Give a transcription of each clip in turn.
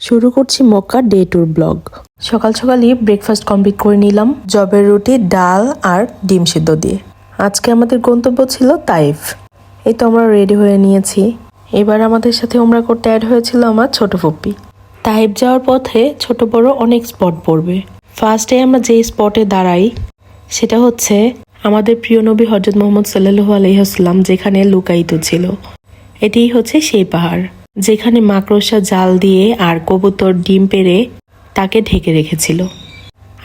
শুরু করছি Mecca day tour blog. সকাল সকালই ব্রেকফাস্ট কমপ্লিট করে নিলাম জবের রুটি, ডাল আর ডিম সিদ্ধ দিয়ে। আজকে আমাদের গন্তব্য ছিল তাইফ। এই তো আমরা রেডি হয়ে নিয়েছি। এবার আমাদের সাথে ওমরা করতে অ্যাড হয়েছিল আমার ছোট ফুপ্পি। তাইফ যাওয়ার পথে ছোট বড় অনেক স্পট পড়বে। ফার্স্টে আমরা যেই স্পটে দাঁড়াই সেটা হচ্ছে আমাদের প্রিয় নবী হযরত মুহাম্মদ সাল্লাল্লাহু আলাইহি ওয়াসাল্লাম যেখানে লুকায়িত ছিল। এটিই হচ্ছে সেই পাহাড় যেখানে মাকড়সা জাল দিয়ে আর কবুতর ডিম পেড়ে তাকে ঢেকে রেখেছিল।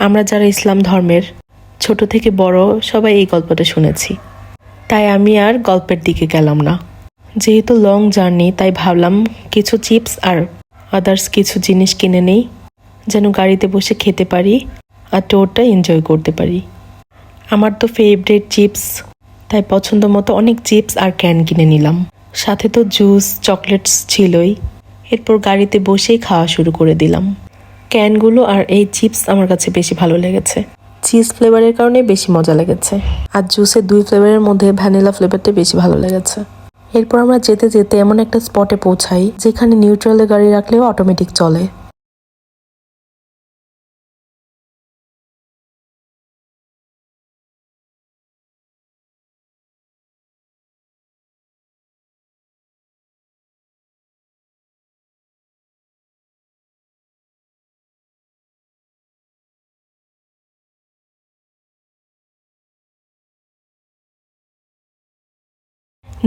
আমরা যারা ইসলাম ধর্মের ছোট থেকে বড় সবাই এই গল্পটা শুনেছি, তাই আমি আর গল্পের দিকে গেলাম না। যেহেতু লং জার্নি তাই ভাবলাম কিছু চিপস আর আদার্স কিছু জিনিস কিনে নেই, যেন গাড়িতে বসে খেতে পারি আর ট্যুরটা এনজয় করতে পারি। আমার তো ফেভারিট চিপস, তাই পছন্দ মতো অনেক চিপস আর ক্যান কিনে নিলাম। সাথে তো জুস চকলেটস ছিলই। এরপর গাড়িতে বসেই খাওয়া শুরু করে দিলাম। ক্যানগুলো আর এই চিপস আমার কাছে বেশি ভালো লেগেছে। চিজ ফ্লেভারের কারণে বেশি মজা লেগেছে, আর জুসের 2 ফ্লেভারের মধ্যে ভ্যানিলা ফ্লেভারটা বেশি ভালো লেগেছে। এরপর আমরা যেতে যেতে এমন একটা স্পটে পৌঁছাই যেখানে নিউট্রালে গাড়ি রাখলেও অটোমেটিক চলে।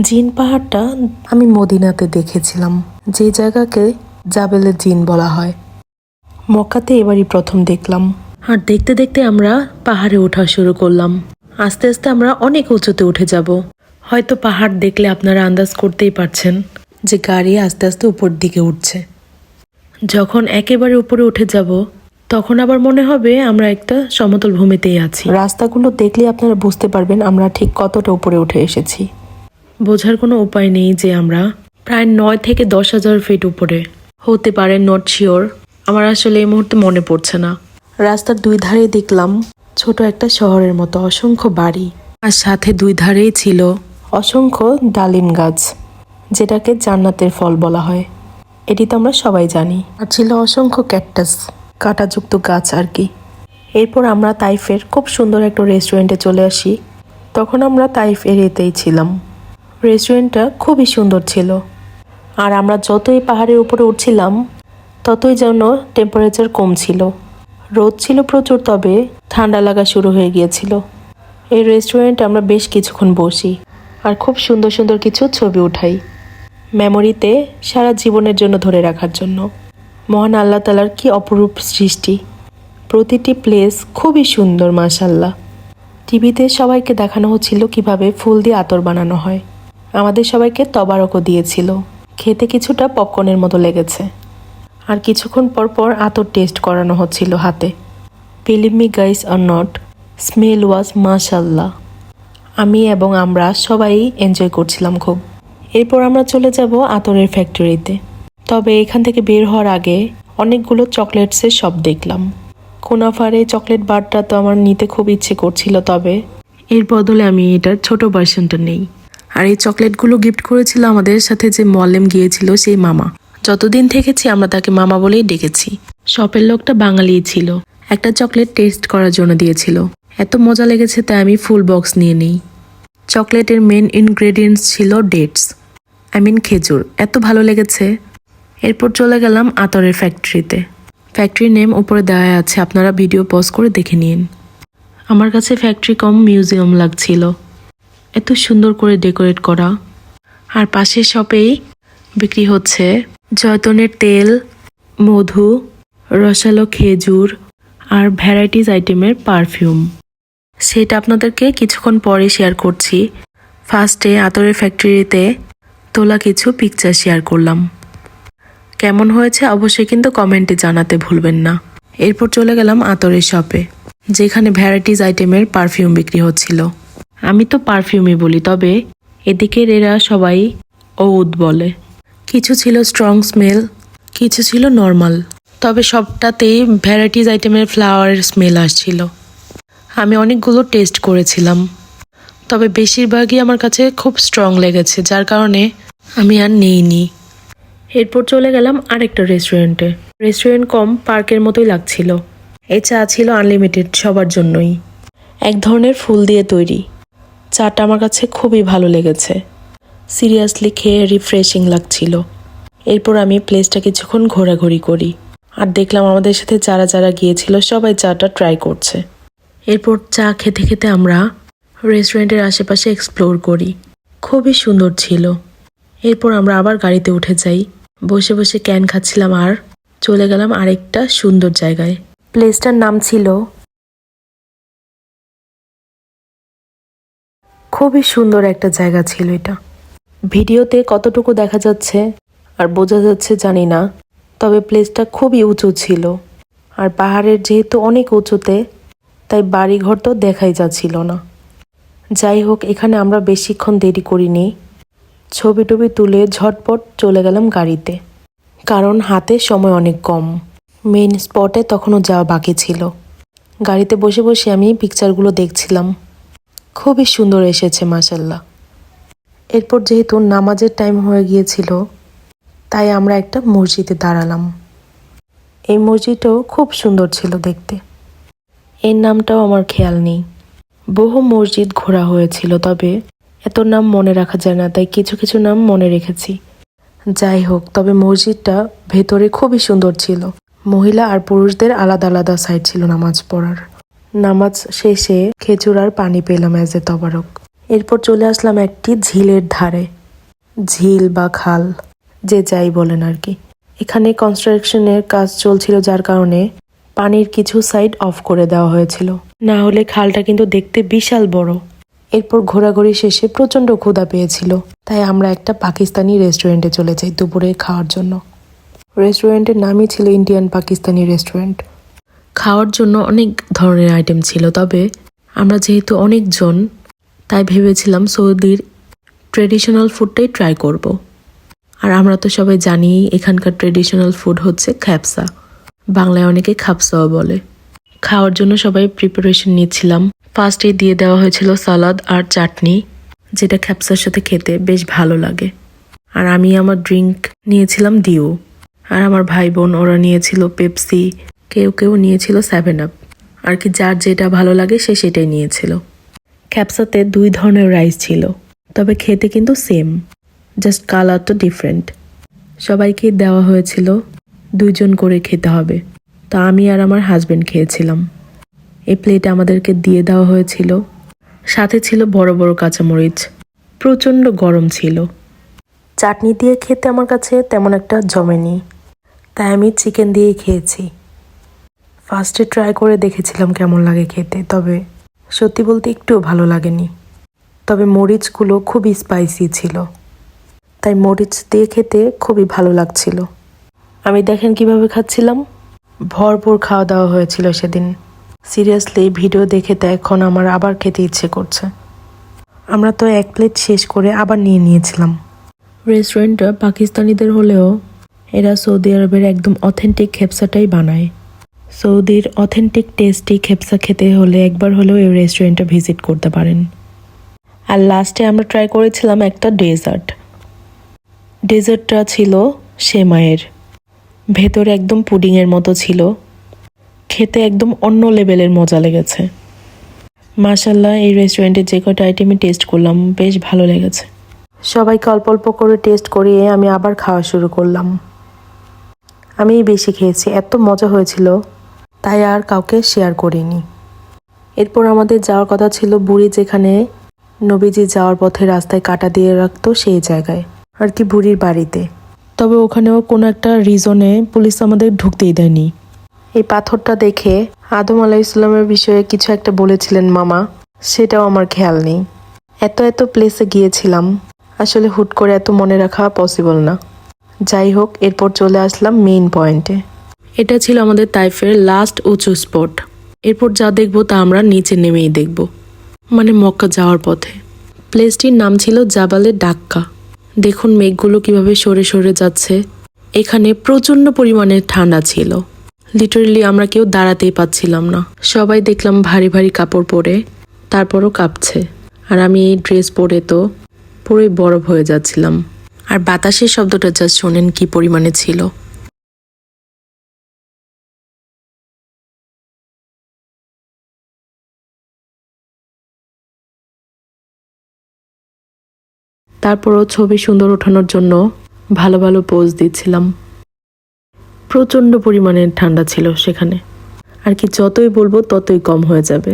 জিন পাহাড়টা আমি মদিনাতে দেখেছিলাম, যে জায়গাকে জাবেলে জিন বলা হয়। মক্কাতে এবারই প্রথম দেখলাম। আর দেখতে দেখতে আমরা পাহাড়ে ওঠা শুরু করলাম। আস্তে আস্তে আমরা অনেক উঁচুতে উঠে যাব। হয়তো পাহাড় দেখলে আপনারা আন্দাজ করতেই পারছেন যে গাড়ি আস্তে আস্তে উপর দিকে উঠছে। যখন একেবারে উপরে উঠে যাব তখন আবার মনে হবে আমরা একটা সমতল ভূমিতেই আছি। রাস্তাগুলো দেখলে আপনারা বুঝতে পারবেন আমরা ঠিক কতটা উপরে উঠে এসেছি। বোঝার কোনো উপায় নেই যে আমরা প্রায় 9 থেকে 10,000 ফিট উপরে হতে পারে, নট শিওর। আমার আসলে এই মুহূর্তে মনে পড়ছে না। রাস্তার 2 ধারে দেখলাম ছোট একটা শহরের মতো অসংখ্য বাড়ি, আর সাথে 2 ধারেই ছিল অসংখ্য ডালিম গাছ, যেটাকে জান্নাতের ফল বলা হয়। এটি তো আমরা সবাই জানি। আর ছিল অসংখ্য ক্যাকটাস, কাঁটাযুক্ত গাছ আর কি। এরপর আমরা তাইফের খুব সুন্দর একটা রেস্টুরেন্টে চলে আসি। তখন আমরা তাইফ এরিয়াতেই ছিলাম। রেস্টুরেন্টটা খুবই সুন্দর ছিল। আর আমরা যতই পাহাড়ের উপরে উঠছিলাম ততই যেন টেম্পারেচার কম ছিল। রোদ ছিল প্রচুর, তবে ঠান্ডা লাগা শুরু হয়ে গিয়েছিল। এই রেস্টুরেন্টে আমরা বেশ কিছুক্ষণ বসি আর খুব সুন্দর সুন্দর কিছু ছবি উঠাই, মেমোরিতে সারা জীবনের জন্য ধরে রাখার জন্য। মহান আল্লাহ তাআলার কি অপরূপ সৃষ্টি। প্রতিটি প্লেস খুবই সুন্দর মাশাআল্লাহ। টিভিতে সবাইকে দেখানো হচ্ছিল কিভাবে ফুল দিয়ে আতর বানানো হয়। আমাদের সবাইকে তবারকও দিয়েছিল। খেতে কিছুটা পপকর্নের মতো লেগেছে। আর কিছুক্ষণ পর পর আতর টেস্ট করানো হচ্ছিল হাতে। Believe me guys or not, smell was মাশাআল্লাহ। আমি এবং আমরা সবাই এনজয় করছিলাম খুব। এরপর আমরা চলে যাব আতরের ফ্যাক্টরিতে। তবে এখান থেকে বের হওয়ার আগে অনেকগুলো চকলেটসের শপ দেখলাম। কুনাফার এই চকলেট বারটা তো আমার নিতে খুব ইচ্ছে করছিল, তবে এর বদলে আমি এটার ছোট ভার্সনটা নেই। আর এই চকলেটগুলো গিফট করেছিল আমাদের সাথে যে মোয়াল্লেম গিয়েছিল সেই মামা। যতদিন থেকেছি আমরা তাকে মামা বলেই ডেকেছি। শপের লোকটা বাঙালিই ছিল। একটা চকলেট টেস্ট করার জন্য দিয়েছিল। এত মজা লেগেছে তাই আমি ফুল বক্স নিয়ে নিই। চকলেটের মেন ইনগ্রেডিয়েন্টস ছিল ডেটস, খেজুর। এত ভালো লেগেছে। এরপর চলে গেলাম আতরের ফ্যাক্টরিতে। ফ্যাক্টরির নেম উপরে দেওয়া আছে, আপনারা ভিডিও পজ করে দেখে নিন। আমার কাছে ফ্যাক্টরি কম মিউজিয়াম লাগছিল, এত সুন্দর করে ডেকোরেট করা। আর পাশের শপেই বিক্রি হচ্ছে জয়তনের তেল, মধু, রসালো খেজুর আর ভ্যারাইটিস আইটেমের পারফিউম। সেটা আপনাদেরকে কিছুক্ষণ পরে শেয়ার করছি। ফার্স্টে আতরের ফ্যাক্টরিতে তোলা কিছু পিকচার শেয়ার করলাম। কেমন হয়েছে অবশ্যই কিন্তু কমেন্টে জানাতে ভুলবেন না। এরপর চলে গেলাম আতরের শপে, যেখানে ভ্যারাইটিস আইটেমের পারফিউম বিক্রি হচ্ছিল। আমি তো পারফিউমই বলি, তবে এদিকের এরা সবাই ওউদ বলে। কিছু ছিল স্ট্রং স্মেল, কিছু ছিল নর্মাল, তবে সবটাতেই ভ্যারাইটিস আইটেমের ফ্লাওয়ারের স্মেল আসছিল। আমি অনেকগুলো টেস্ট করেছিলাম, তবে বেশিরভাগই আমার কাছে খুব স্ট্রং লেগেছে, যার কারণে আমি আর নিইনি। এরপর চলে গেলাম আরেকটা রেস্টুরেন্টে। রেস্টুরেন্ট কম পার্কের মতোই লাগছিল। এই চা ছিল আনলিমিটেড, সবার জন্যই। এক ধরনের ফুল দিয়ে তৈরি। চাটা আমার কাছে খুবই ভালো লেগেছে। সিরিয়াসলি খেয়ে রিফ্রেশিং লাগছিল। এরপর আমি প্লেসটা কিছুক্ষণ ঘোরাঘুরি করি আর দেখলাম আমাদের সাথে যারা যারা গিয়েছিল সবাই চাটা ট্রাই করছে। এরপর চা খেতে খেতে আমরা রেস্টুরেন্টের আশেপাশে এক্সপ্লোর করি। খুবই সুন্দর ছিল। এরপর আমরা আবার গাড়িতে উঠে যাই। বসে বসে ক্যান খাচ্ছিলাম আর চলে গেলাম আরেকটা সুন্দর জায়গায়। প্লেসটার নাম ছিল, খুবই সুন্দর একটা জায়গা ছিল এটা। ভিডিওতে কতটুকু দেখা যাচ্ছে আর বোঝা যাচ্ছে জানি না, তবে প্লেসটা খুবই উঁচু ছিল। আর পাহাড়ের যেহেতু অনেক উঁচুতে, তাই বাড়িঘর তো দেখাই যাচ্ছিল না। যাই হোক, এখানে আমরা বেশিক্ষণ দেরি করিনি। ছবি টবি তুলে ঝটপট চলে গেলাম গাড়িতে, কারণ হাতে সময় অনেক কম। মেইন স্পটে তখনও যাওয়া বাকি ছিল। গাড়িতে বসে বসে আমি পিকচারগুলো দেখছিলাম। খুবই সুন্দর এসেছে মাশাল্লাহ। এরপর যেহেতু নামাজের টাইম হয়ে গিয়েছিল, তাই আমরা একটা মসজিদে দাঁড়ালাম। এই মসজিদটাও খুব সুন্দর ছিল দেখতে। এর নামটাও আমার খেয়াল নেই। বহু মসজিদ ঘোরা হয়েছিল, তবে এত নাম মনে রাখা যায় না, তাই কিছু কিছু নাম মনে রেখেছি। যাই হোক, তবে মসজিদটা ভেতরে খুবই সুন্দর ছিল। মহিলা আর পুরুষদের আলাদা আলাদা সাইড ছিল নামাজ পড়ার। নামাজ শেষে খেজুর আর পানি পেলাম এজ এ তবারক। এরপর চলে আসলাম একটি ঝিলের ধারে। ঝিল বা খাল, যে যাই বলেন আর কি। এখানে কনস্ট্রাকশনের কাজ চলছিল, যার কারণে পানির কিছু সাইড অফ করে দেওয়া হয়েছিল, না হলে খালটা কিন্তু দেখতে বিশাল বড়। এরপর ঘোরাঘুরি শেষে প্রচণ্ড ক্ষুধা পেয়েছিল, তাই আমরা একটা পাকিস্তানি রেস্টুরেন্টে চলে যাই দুপুরে খাওয়ার জন্য। রেস্টুরেন্টের নামই ছিল ইন্ডিয়ান পাকিস্তানি রেস্টুরেন্ট। খাওয়ার জন্য অনেক ধরনের আইটেম ছিল, তবে আমরা যেহেতু অনেকজন, তাই ভেবেছিলাম সৌদির ট্রেডিশনাল ফুডটাই ট্রাই করব। আর আমরা তো সবাই জানি এখানকার ট্রেডিশনাল ফুড হচ্ছে খ্যাপসা, বাংলায় অনেকে খাপসাও বলে। খাওয়ার জন্য সবাই প্রিপারেশন নিচ্ছিলাম। ফার্স্টে দিয়ে দেওয়া হয়েছিল সালাদ আর চাটনি, যেটা খ্যাপসার সাথে খেতে বেশ ভালো লাগে। আর আমি আমার ড্রিঙ্ক নিয়েছিলাম ডিউ। আর আমার ভাই বোন ওরা নিয়েছিল পেপসি, কেউ কেউ নিয়েছিল 7 আপ। আর কি যার যেটা ভালো লাগে সে সেটাই নিয়েছিল। খ্যাপসাতে 2 ধরনের রাইস ছিল, তবে খেতে কিন্তু সেম, জাস্ট কালারটা ডিফারেন্ট। সবাইকে দেওয়া হয়েছিল 2 জন করে খেতে হবে, তা আমি আর আমার হাজব্যান্ড খেয়েছিলাম। এই প্লেটে আমাদেরকে দিয়ে দেওয়া হয়েছিল, সাথে ছিল বড় বড় কাঁচামরিচ। প্রচণ্ড গরম ছিল। চাটনি দিয়ে খেতে আমার কাছে তেমন একটা জমেনি, তাই আমি চিকেন দিয়েই খেয়েছি। ফার্স্টে ট্রাই করে দেখেছিলাম কেমন লাগে খেতে, তবে সত্যি বলতে একটুও ভালো লাগেনি। তবে মরিচগুলো খুবই স্পাইসি ছিল, তাই মরিচ দিয়ে খেতে খুবই ভালো লাগছিল। আমি দেখেন কিভাবে খাচ্ছিলাম। ভরপুর খাওয়া দাওয়া হয়েছিল সেদিন। সিরিয়াসলি ভিডিও দেখে তো এখন আমার আবার খেতে ইচ্ছে করছে। আমরা তো 1 প্লেট শেষ করে আবার নিয়ে নিয়েছিলাম। রেস্টুরেন্টটা পাকিস্তানিদের হলেও এরা সৌদি আরবের একদম অথেন্টিক খেপসাটাই বানায়। সৌদির অথেন্টিক টেস্টি খেপসা খেতে হলে একবার হলেও এই রেস্টুরেন্টটা ভিজিট করতে পারেন। আর লাস্টে আমরা ট্রাই করেছিলাম একটা ডেজার্ট। ডেজার্টটা ছিল সেমাইয়ের, ভেতরে একদম পুডিংয়ের মতো ছিল। খেতে একদম অন্য লেভেলের মজা লেগেছে। মাশাল্লাহ, এই রেস্টুরেন্টে যে কটা আইটেমই টেস্ট করলাম বেশ ভালো লেগেছে। সবাইকে অল্প অল্প করে টেস্ট করিয়ে আমি আবার খাওয়া শুরু করলাম। আমি বেশি খেয়েছি, এত মজা হয়েছিল, তাই আর কাউকে শেয়ার করিনি। এরপর আমাদের যাওয়ার কথা ছিল বুড়ি, যেখানে নবীজি যাওয়ার পথে রাস্তায় কাটা দিয়ে রাখতো সেই জায়গায়, আর কি বুড়ির বাড়িতে। তবে ওখানেও কোনো একটা রিজনে পুলিশ আমাদের ঢুকতেই দেয়নি। এই পাথরটা দেখে আদম আলাইহিসসালামের বিষয়ে কিছু একটা বলেছিলেন মামা, সেটাও আমার খেয়াল নেই। এত এত প্লেসে গিয়েছিলাম, আসলে হুট করে এত মনে রাখা পসিবল না। যাই হোক, এরপর চলে আসলাম মেইন পয়েন্টে। এটা ছিল আমাদের তাইফের লাস্ট উঁচু স্পট। এরপর যা দেখবো তা আমরা নিচে নেমেই দেখব, মানে মক্কা যাওয়ার পথে। প্লেসটির নাম ছিল জাবালে ডাক্কা। দেখুন মেঘগুলো কিভাবে সরে সরে যাচ্ছে। এখানে প্রচণ্ড পরিমাণে ঠান্ডা ছিল, লিটারেলি আমরা কেউ দাঁড়াতেই পাচ্ছিলাম না। সবাই দেখলাম ভারী ভারী কাপড় পরে, তারপরও কাঁপছে। আর আমি এই ড্রেস পরে তো পুরোই বরফ হয়ে যাচ্ছিলাম। আর বাতাসের শব্দটা জাস্ট শোনেন কি পরিমাণে ছিল। তারপরও ছবি সুন্দর ওঠানোর জন্য ভালো ভালো পোজ দিচ্ছিলাম। প্রচণ্ড পরিমাণে ঠান্ডা ছিল সেখানে, আর কি যতই বলবো ততই কম হয়ে যাবে।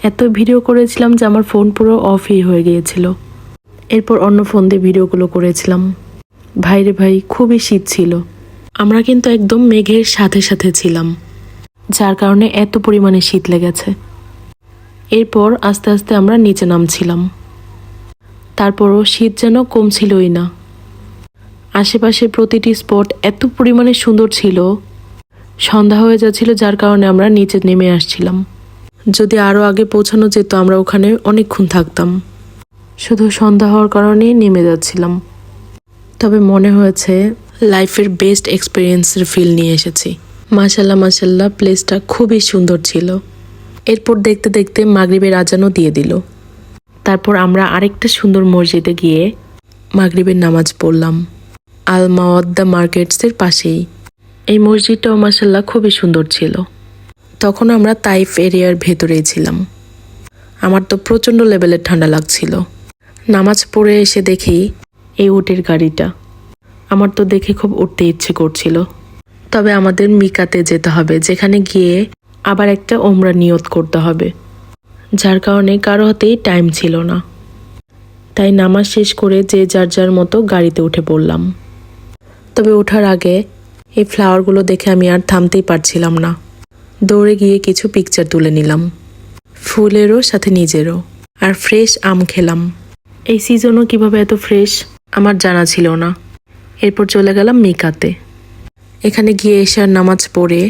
এত ভিডিও করেছিলাম যে আমার ফোন পুরো অফই হয়ে গিয়েছিল। এরপর অন্য ফোন দিয়ে ভিডিওগুলো করেছিলাম। ভাইরে ভাই, খুবই শীত ছিল। আমরা কিন্তু একদম মেঘের সাথে সাথে ছিলাম, যার কারণে এত পরিমাণে শীত লেগেছে। এরপর আস্তে আস্তে আমরা নিচে নামছিলাম। তারপরও শীত যেন কমছিলই না। আশেপাশে প্রতিটি স্পট এত পরিমাণে সুন্দর ছিল, সন্ধ্যা হয়ে যাচ্ছিল, যার কারণে আমরা নিচে নেমে আসছিলাম। যদি আরও আগে পৌঁছানো যেত আমরা ওখানে অনেকক্ষণ থাকতাম। শুধু সন্ধ্যা হওয়ার কারণেই নেমে যাচ্ছিলাম। তবে মনে হয়েছে লাইফের বেস্ট এক্সপিরিয়েন্সের ফিল নিয়ে এসেছি। মাশাল্লাহ মাশাল্লাহ, প্লেসটা খুবই সুন্দর ছিল। এরপর দেখতে দেখতে মাগরিবের আজানও দিয়ে দিল। তারপর আমরা আরেকটা সুন্দর মসজিদে গিয়ে মাগরিবের নামাজ পড়লাম, আল মাওয়াদ্দা মার্কেটসের পাশেই। এই মসজিদটাও মাশাল্লাহ খুবই সুন্দর ছিল। তখন আমরা তাইফ এরিয়ার ভেতরেই ছিলাম। আমার তো প্রচণ্ড লেভেলের ঠান্ডা লাগছিল। নামাজ পড়ে এসে দেখি এই উটের গাড়িটা। আমার তো দেখে খুব উঠতে ইচ্ছে করছিল। তবে আমাদের মিকাতে যেতে হবে, যেখানে গিয়ে আবার একটা ওমরা নিয়ত করতে হবে, যার কারণে কারো হাতেই টাইম ছিল না। তাই নামাজ শেষ করে যে যার যার মতো গাড়িতে উঠে পড়লাম। তবে ওঠার আগে এই ফ্লাওয়ারগুলো দেখে আমি আর থামতেই পারছিলাম না। দৌড়ে গিয়ে কিছু পিকচার তুলে নিলাম, ফুলেরও সাথে নিজেরও। আর ফ্রেশ আম খেলাম। এই সিজনও কিভাবে এত ফ্রেশ আমার জানা ছিল না। এরপর চলে গেলাম মিকাতে। এখানে গিয়ে এশার নামাজ পড়ে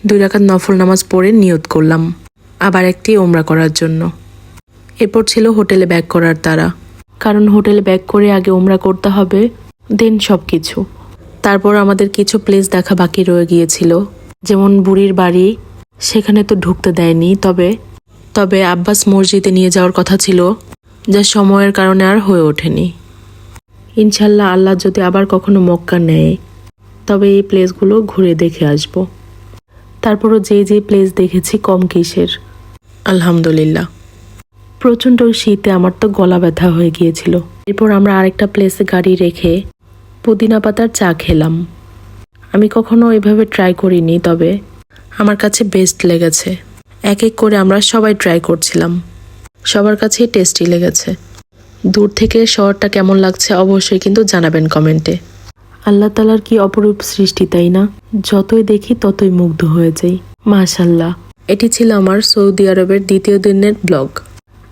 2 রাকাত নফল নামাজ পড়ে নিয়ত করলাম আবার একটি ওমরা করার জন্য। এরপর ছিল হোটেলে ব্যাক করার তাড়া, কারণ হোটেলে ব্যাক করে আগে ওমরা করতে হবে, দেন সব কিছু। তারপর আমাদের কিছু প্লেস দেখা বাকি রয়ে গিয়েছিল, যেমন বুড়ির বাড়ি। সেখানে তো ঢুকতে দেয়নি, তবে আব্বাস মসজিদে নিয়ে যাওয়ার কথা ছিল, যা সময়ের কারণে আর হয়ে ওঠেনি। ইনশাল্লাহ আল্লাহ যদি আবার কখনো মক্কা নেয়, তবে এই প্লেসগুলো ঘুরে দেখে আসব। তারপরও যে প্লেস দেখেছি কম কিসের, আলহামদুলিল্লাহ। প্রচণ্ড শীতে আমার তো গলা ব্যথা হয়ে গিয়েছিল। এরপর আমরা আরেকটা প্লেসে গাড়ি রেখে পুদিনা পাতার চা খেলাম। আমি কখনো এভাবে ট্রাই করিনি, তবে আমার কাছে বেস্ট লেগেছে। এক এক করে আমরা সবাই ট্রাই করছিলাম, সবার কাছেই টেস্টি লেগেছে। দূর থেকে শহরটা কেমন লাগছে অবশ্যই কিন্তু জানাবেন কমেন্টে। আল্লাহ তাআলার কি অপরূপ সৃষ্টি, তাই না? যতই দেখি ততই মুগ্ধ হয়ে যাই। মাশাল্লাহ। এটি ছিল আমার সৌদি আরবের 2য় দিনের ব্লগ।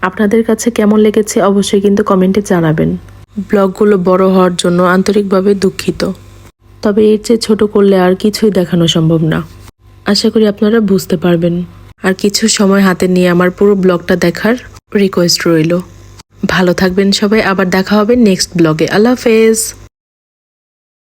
আপনাদের কাছে কেমন লেগেছে অবশ্যই কিন্তু কমেন্টে জানাবেন। ব্লগগুলো বড় হওয়ার জন্য আন্তরিকভাবে দুঃখিত, তবে এর চেয়ে ছোট করলে আর কিছুই দেখানো সম্ভব না। আশা করি আপনারা বুঝতে পারবেন। আর কিছু সময় হাতে নিয়ে আমার পুরো ব্লগটা দেখার রিকোয়েস্ট রইল। ভালো থাকবেন সবাই, আবার দেখা হবে নেক্সট ব্লগে। আল্লাহ হাফেজ।